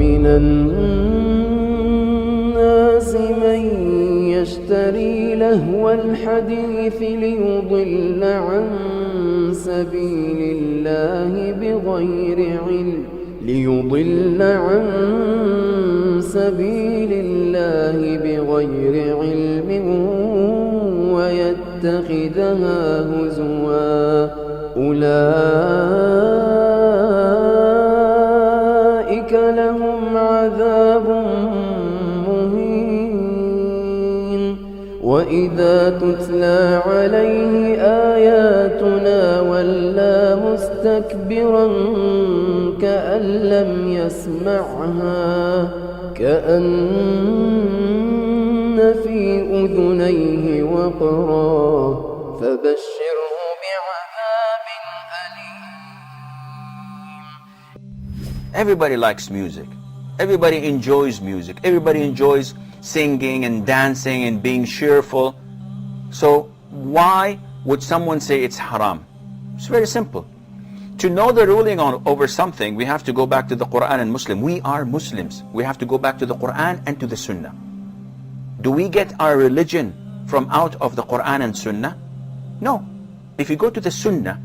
ومن الناس من يشتري لهو الحديث ليضل عن سبيل الله بغير علم ويتخذها هزوا أولئك لهم عذاب مهين وإذا تتلى عليه آياتنا ولى مستكبرا كأن لم يسمعها كأن في أذنيه وقرا فبشره بعذاب أليم. Everybody likes music. Everybody enjoys music. Everybody enjoys singing and dancing and being cheerful. So why would someone say it's haram? It's very simple. To know the ruling over something, we have to go back to the Quran and Muslim. We are Muslims. We have to go back to the Quran and to the Sunnah. Do we get our religion from out of the Quran and Sunnah? No. If you go to the Sunnah,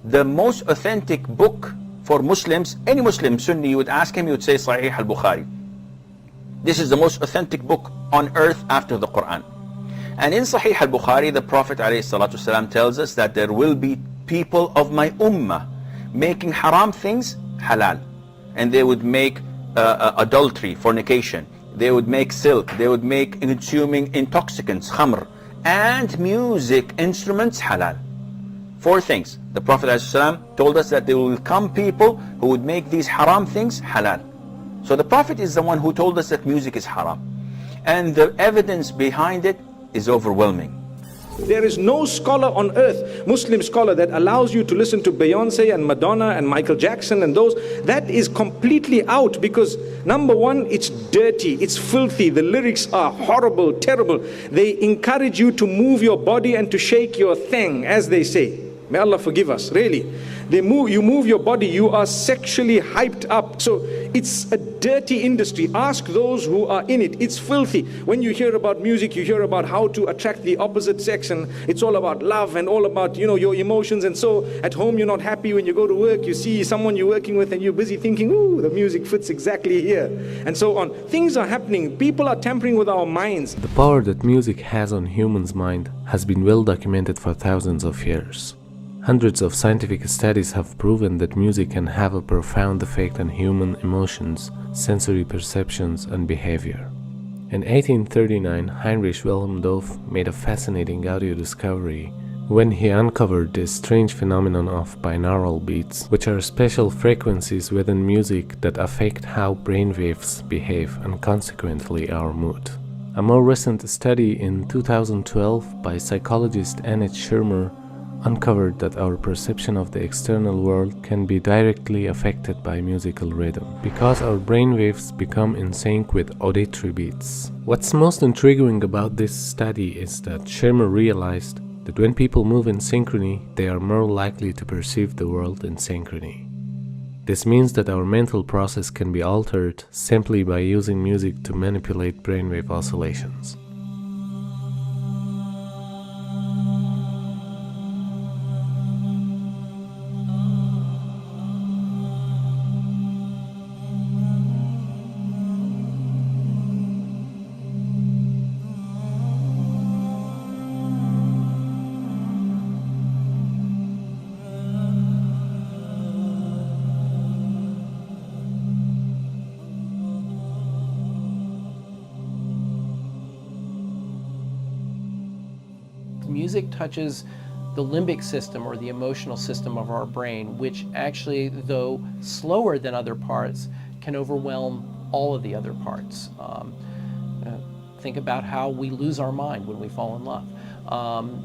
the most authentic book for Muslims, any Muslim Sunni, you would ask him, you would say Sahih al-Bukhari. This is the most authentic book on earth after the Quran. And in Sahih al-Bukhari, the Prophet ﷺ tells us that there will be people of my ummah making haram things halal. And they would make adultery, fornication. They would make silk. They would make consuming intoxicants, khamr. And music instruments halal. 4 things. The Prophet ﷺ told us that there will come people who would make these haram things halal. So the Prophet is the one who told us that music is haram. And the evidence behind it is overwhelming. There is no scholar on earth, Muslim scholar, that allows you to listen to Beyonce and Madonna and Michael Jackson and those. That is completely out because, number one, it's dirty, it's filthy, the lyrics are horrible, terrible. They encourage you to move your body and to shake your thing, as they say. May Allah forgive us, really. You move your body, you are sexually hyped up. So it's a dirty industry. Ask those who are in it. It's filthy. When you hear about music, you hear about how to attract the opposite sex, and it's all about love and all about, your emotions. And so at home you're not happy. When you go to work, you see someone you're working with and you're busy thinking, ooh, the music fits exactly here, and so on. Things are happening. People are tampering with our minds. The power that music has on humans' mind has been well documented for thousands of years. Hundreds of scientific studies have proven that music can have a profound effect on human emotions, sensory perceptions, and behavior. In 1839, Heinrich Wilhelm Dove made a fascinating audio discovery when he uncovered this strange phenomenon of binaural beats, which are special frequencies within music that affect how brainwaves behave and consequently our mood. A more recent study in 2012 by psychologist Annette Schirmer uncovered that our perception of the external world can be directly affected by musical rhythm, because our brainwaves become in sync with auditory beats. What's most intriguing about this study is that Schirmer realized that when people move in synchrony, they are more likely to perceive the world in synchrony. This means that our mental process can be altered simply by using music to manipulate brainwave oscillations. Music touches the limbic system or the emotional system of our brain, which actually, though slower than other parts, can overwhelm all of the other parts. Think about how we lose our mind when we fall in love.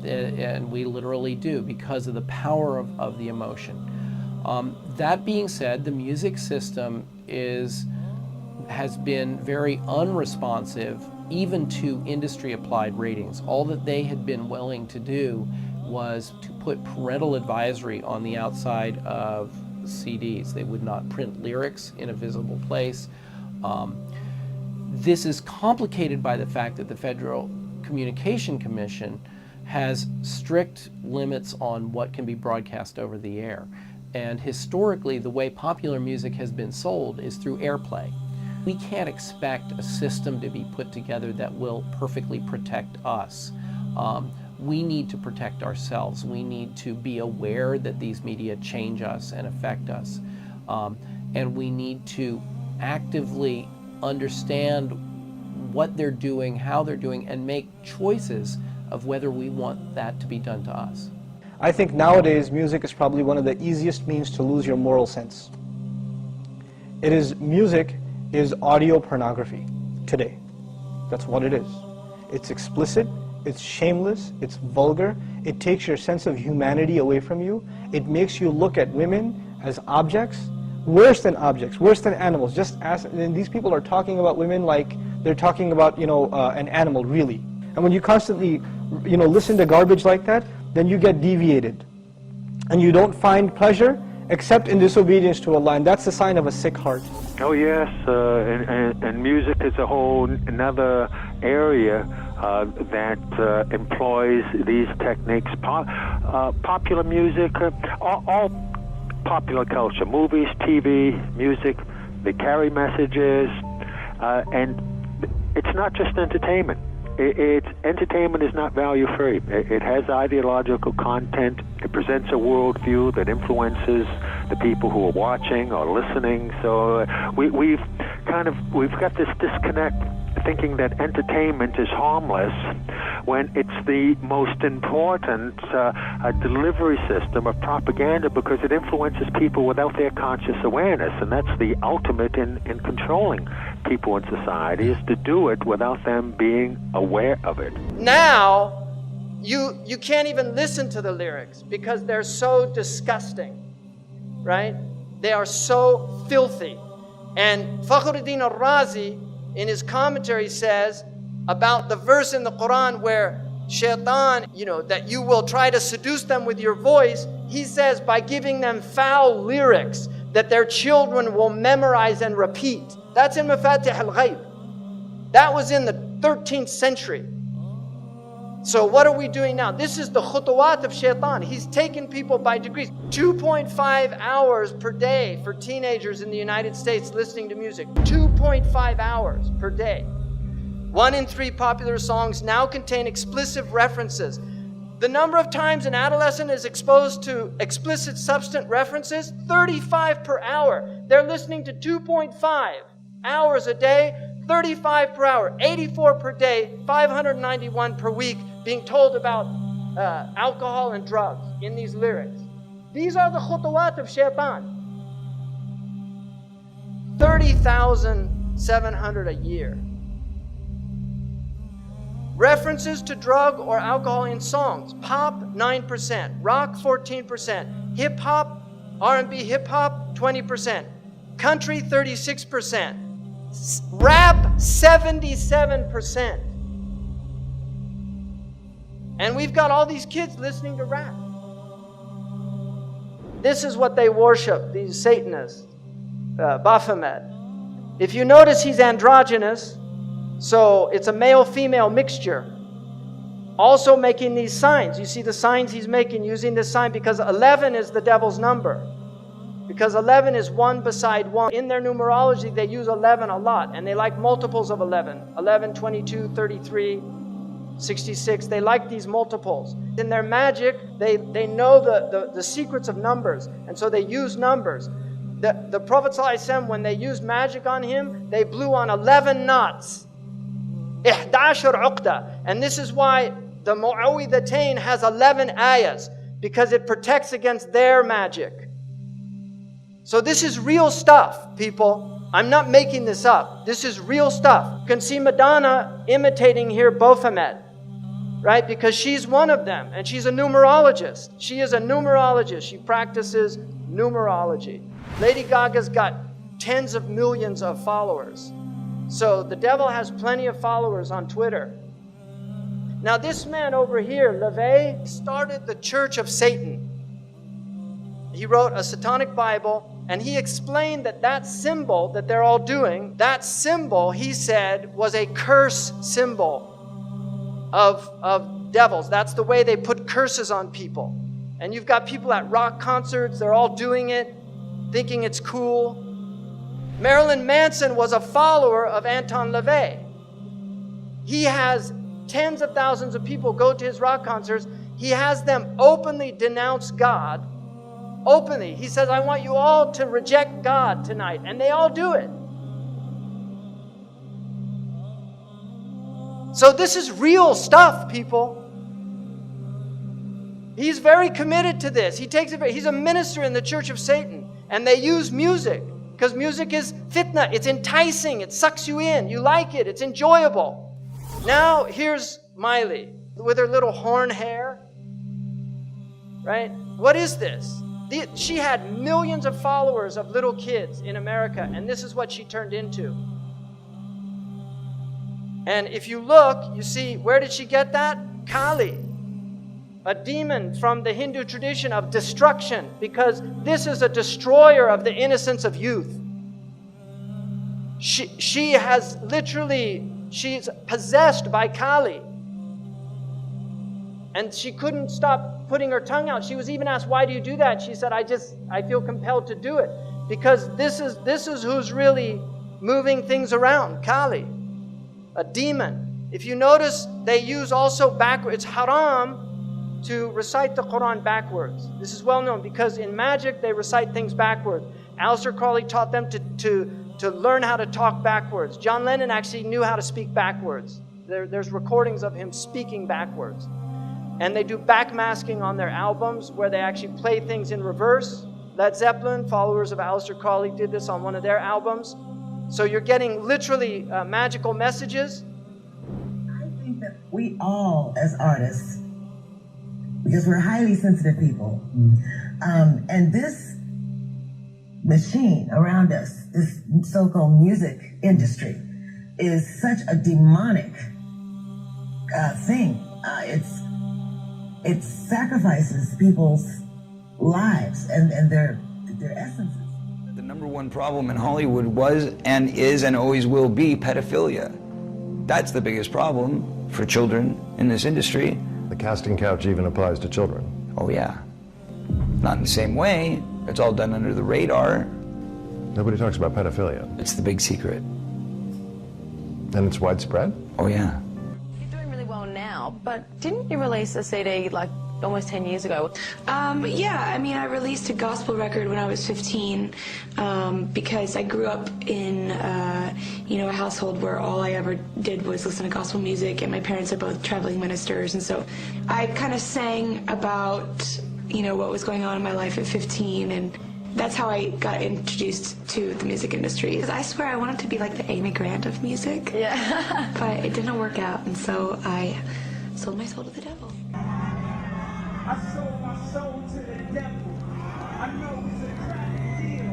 And we literally do because of the power of the emotion. That being said, the music system has been very unresponsive even to industry-applied ratings. All that they had been willing to do was to put parental advisory on the outside of CDs. They would not print lyrics in a visible place. This is complicated by the fact that the Federal Communication Commission has strict limits on what can be broadcast over the air. And historically, the way popular music has been sold is through airplay. We can't expect a system to be put together that will perfectly protect us. We need to protect ourselves. We need to be aware that these media change us and affect us. And we need to actively understand what they're doing, how they're doing, and make choices of whether we want that to be done to us. I think nowadays music is probably one of the easiest means to lose your moral sense. Music is audio pornography today. That's what it is. It's explicit, it's shameless, it's vulgar, it takes your sense of humanity away from you, it makes you look at women as objects, worse than animals. And these people are talking about women like they're talking about, an animal, really. And when you constantly, listen to garbage like that, then you get deviated. And you don't find pleasure except in disobedience to Allah, and that's a sign of a sick heart. Oh yes, and music is a whole another area that employs these techniques. Popular music, all popular culture, movies, TV, music, they carry messages, and it's not just entertainment. Entertainment is not value-free. It has ideological content. It presents a worldview that influences the people who are watching or listening. So we've got this disconnect, thinking that entertainment is harmless when it's the most important delivery system of propaganda, because it influences people without their conscious awareness, and that's the ultimate in controlling people in society, is to do it without them being aware of it. Now, you can't even listen to the lyrics because they're so disgusting, right? They are so filthy. And Fakhruddin al-Razi, in his commentary, says about the verse in the Quran where shaitan, that you will try to seduce them with your voice, he says by giving them foul lyrics that their children will memorize and repeat. That's in Mafatih al-Ghaib. That was in the 13th century. So what are we doing now? This is the khutawat of shaitan. He's taken people by degrees. 2.5 hours per day for teenagers in the United States listening to music. 2.5 hours per day. 1 in 3 popular songs now contain explicit references. The number of times an adolescent is exposed to explicit substance references, 35 per hour. They're listening to 2.5 hours a day, 35 per hour, 84 per day, 591 per week, being told about alcohol and drugs in these lyrics. These are the khutawat of shaitan. 30,700 a year. References to drug or alcohol in songs. Pop, 9%. Rock, 14%. Hip-hop, R&B hip-hop, 20%. Country, 36%. Rap, 77%. And we've got all these kids listening to rap. This is what they worship, these Satanists, Baphomet. If you notice, he's androgynous, so it's a male-female mixture. Also making these signs. You see the signs he's making using this sign because 11 is the devil's number. Because 11 is 1 beside 1. In their numerology, they use 11 a lot, and they like multiples of 11. 11, 22, 33, 66. They like these multiples. In their magic, they know the secrets of numbers, and so they use numbers. The Prophet ﷺ, when they used magic on him, they blew on 11 knots. 11 uqda. And this is why the Mu'awwidhatayn has 11 ayahs, because it protects against their magic. So this is real stuff, people. I'm not making this up. This is real stuff. You can see Madonna imitating here Baphomet, right? Because she's one of them, and she's a numerologist. She is a numerologist. She practices numerology. Lady Gaga's got tens of millions of followers. So the devil has plenty of followers on Twitter. Now this man over here, LaVey, started the Church of Satan. He wrote a satanic Bible And he explained that that symbol that they're all doing, that symbol, he said, was a curse symbol of devils. That's the way they put curses on people. And you've got people at rock concerts, they're all doing it, thinking it's cool. Marilyn Manson was a follower of Anton LaVey. He has tens of thousands of people go to his rock concerts. He has them openly denounce God. Openly. He says, I want you all to reject God tonight. And they all do it. So this is real stuff, people. He's very committed to this. He's a minister in the Church of Satan. And they use music. Because music is fitna. It's enticing. It sucks you in. You like it. It's enjoyable. Now, here's Miley with her little horn hair. Right? What is this? She had millions of followers of little kids in America, and this is what she turned into. And if you look, you see, where did she get that? Kali, a demon from the Hindu tradition of destruction, because this is a destroyer of the innocence of youth. She's possessed by Kali. And she couldn't stop putting her tongue out. She was even asked, why do you do that? She said, I feel compelled to do it. Because this is who's really moving things around, Kali, a demon. If you notice, they use also backwards. It's haram to recite the Quran backwards. This is well known because in magic, they recite things backwards. Aleister Crowley taught them to learn how to talk backwards. John Lennon actually knew how to speak backwards. There's recordings of him speaking backwards. And they do backmasking on their albums where they actually play things in reverse. Led Zeppelin, followers of Aleister Crowley, did this on one of their albums. So you're getting literally magical messages. I think that we all, as artists, because we're highly sensitive people, and this machine around us, this so-called music industry, is such a demonic thing. It sacrifices people's lives and their essences. The number one problem in Hollywood was and is and always will be pedophilia. That's the biggest problem for children in this industry. The casting couch even applies to children. Oh yeah. Not in the same way. It's all done under the radar. Nobody talks about pedophilia. It's the big secret. And it's widespread? Oh yeah. Now, but didn't you release a CD like almost 10 years ago? Yeah, I mean, I released a gospel record when I was 15 because I grew up in, a household where all I ever did was listen to gospel music, and my parents are both traveling ministers, and so I kind of sang about, what was going on in my life at 15, and that's how I got introduced to the music industry. Because I swear I wanted to be like the Amy Grant of music. Yeah. But it didn't work out, and so I sold my soul to the devil. I sold my soul to the devil. I know it's a crack deal.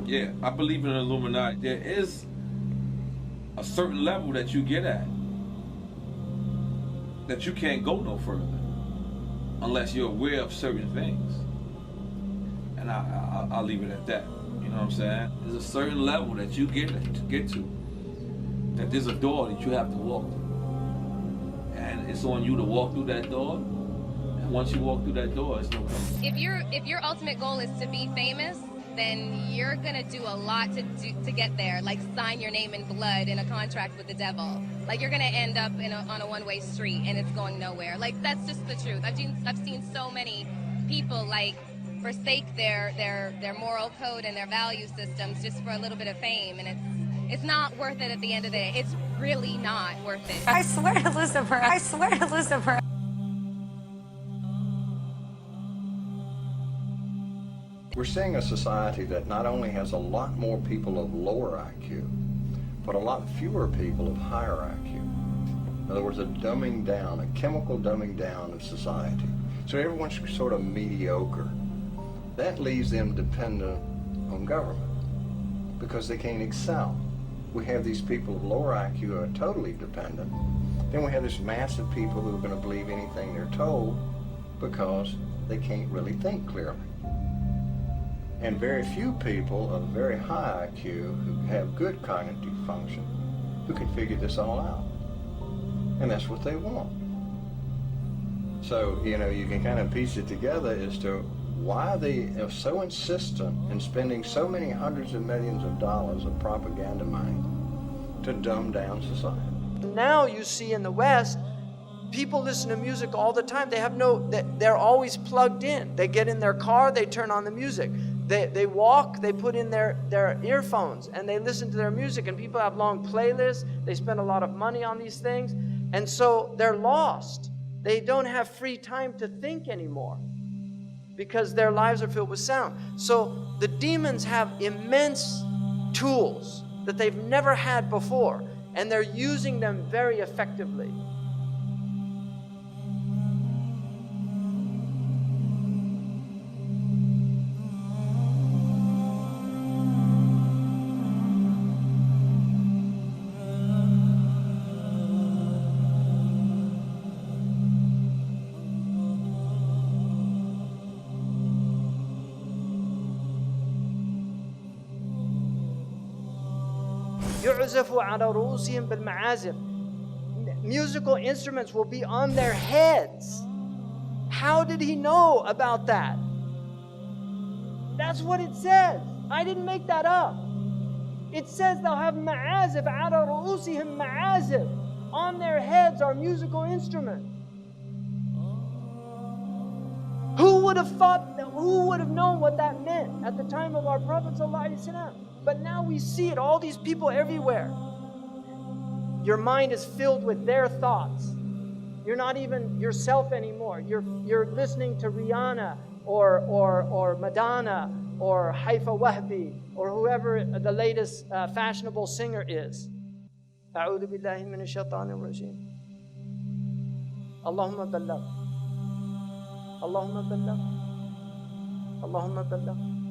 Yeah, I believe in the Illuminati. There is a certain level that you get at that you can't go no further unless you're aware of certain things. And I'll leave it at that. You know what I'm saying? There's a certain level that you get to, that there's a door that you have to walk through. And it's on you to walk through that door. And once you walk through that door, it's no coming. If your ultimate goal is to be famous, then you're gonna do a lot to get there, like sign your name in blood in a contract with the devil. Like you're gonna end up on a one-way street and it's going nowhere. Like that's just the truth. I've seen so many people like forsake their moral code and their value systems just for a little bit of fame, and it's not worth it at the end of the day. It's really not worth it. I swear to Lucifer. I swear to Lucifer. We're seeing a society that not only has a lot more people of lower IQ, but a lot fewer people of higher IQ. In other words, a dumbing down, a chemical dumbing down of society. So everyone's sort of mediocre. That leaves them dependent on government because they can't excel. We have these people of lower IQ who are totally dependent. Then we have this mass of people who are going to believe anything they're told because they can't really think clearly. And very few people of very high IQ who have good cognitive function who can figure this all out. And that's what they want. So, you know, you can kind of piece it together as to why they are so insistent in spending so many hundreds of millions of dollars of propaganda money to dumb down society. Now you see in the West, people listen to music all the time. They're always plugged in. They get in their car, they turn on the music. They walk, they put in their earphones and they listen to their music, and people have long playlists. They spend a lot of money on these things, and so they're lost. They don't have free time to think anymore because their lives are filled with sound. So the demons have immense tools that they've never had before, and they're using them very effectively. يعزف على رؤوسهم بالمعازف. Musical instruments will be on their heads. How did he know about that? That's what it says. I didn't make that up. It says they'll have ma'azif على رؤوسهم ma'azif. On their heads are musical instruments. Who would have known what that meant at the time of our Prophet ﷺ? But now we see it, all these people everywhere. Your mind is filled with their thoughts. You're not even yourself anymore. You're listening to Rihanna or Madonna or Haifa Wahbi or whoever the latest fashionable singer is. أعوذ بالله من الشيطان الرجيم. اللهم بلغ. اللهم بلغ. اللهم بلغ.